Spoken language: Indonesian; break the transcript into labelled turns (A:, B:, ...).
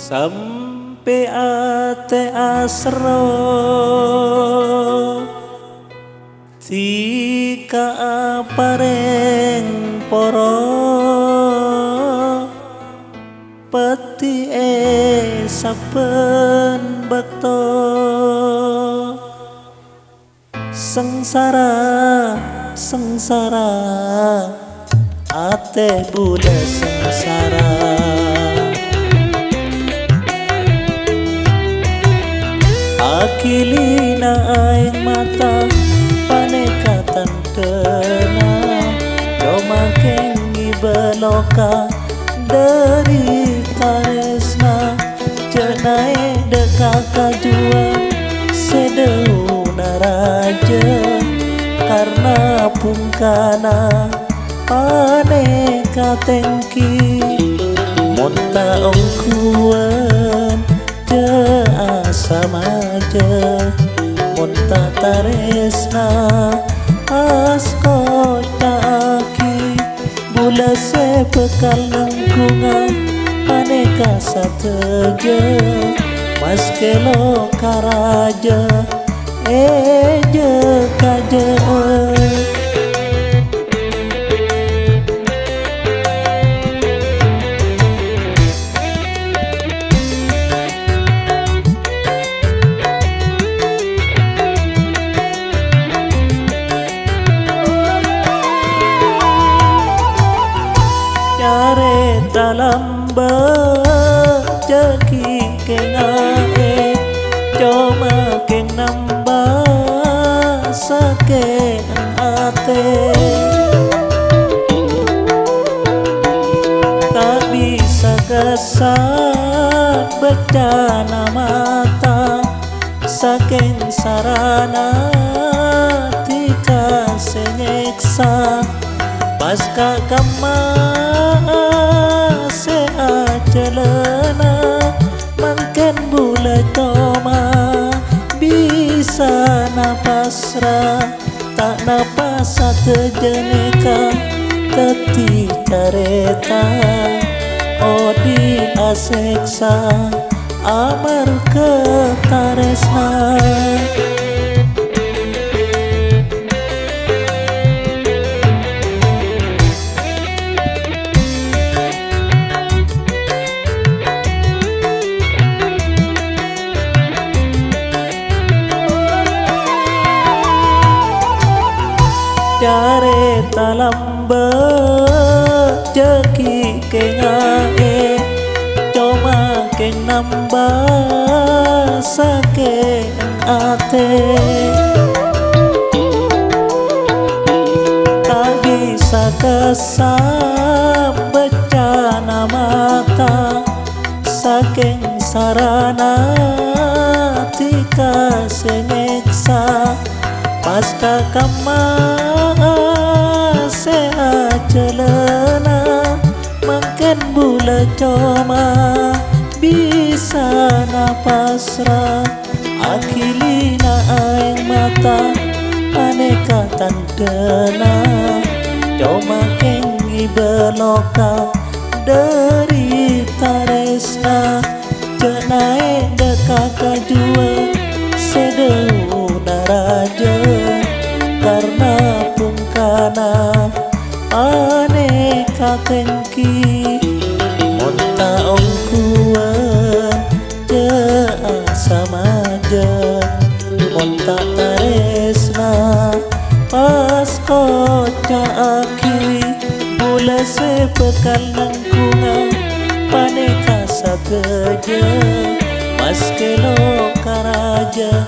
A: sampai ate asro tika apareng poro peti saben bekto sengsara sengsara ate bule sengsara akilina aing mata panekatan tena doma kengi beloka dari taresna cenai dekaka jua sedeu naraja karena pungkana paneka tengki monta ongkuan je asamaja monta taresna asko taki bula sepekal lengkungan aneka sateja mas kelo karaja eje kaje dalam berjeki kengae coma keng nambah sake ate tak bisa kesat becana mata saking sarana tika senyeksa pasca kama seajalana mangken bula coma bisa napasra tak napas satejeneka teti careta odi aseksa amar ketaresna care talam berjeki kengae coma keng nambah sake ate tak bisa kesam becana mata saking sarana tika senyeksa pasca kama seajalana mangken bula coma bisa napasra akilina aing mata aneka tandena coma kengi beloka dari taresna cenai dekaka jua sedeu naraja karena pungkana aneka tengki monta ongkuan je asamaja monta taresna pas koca aki bula sepekal nangkungan paneka sateja mas kelo karaja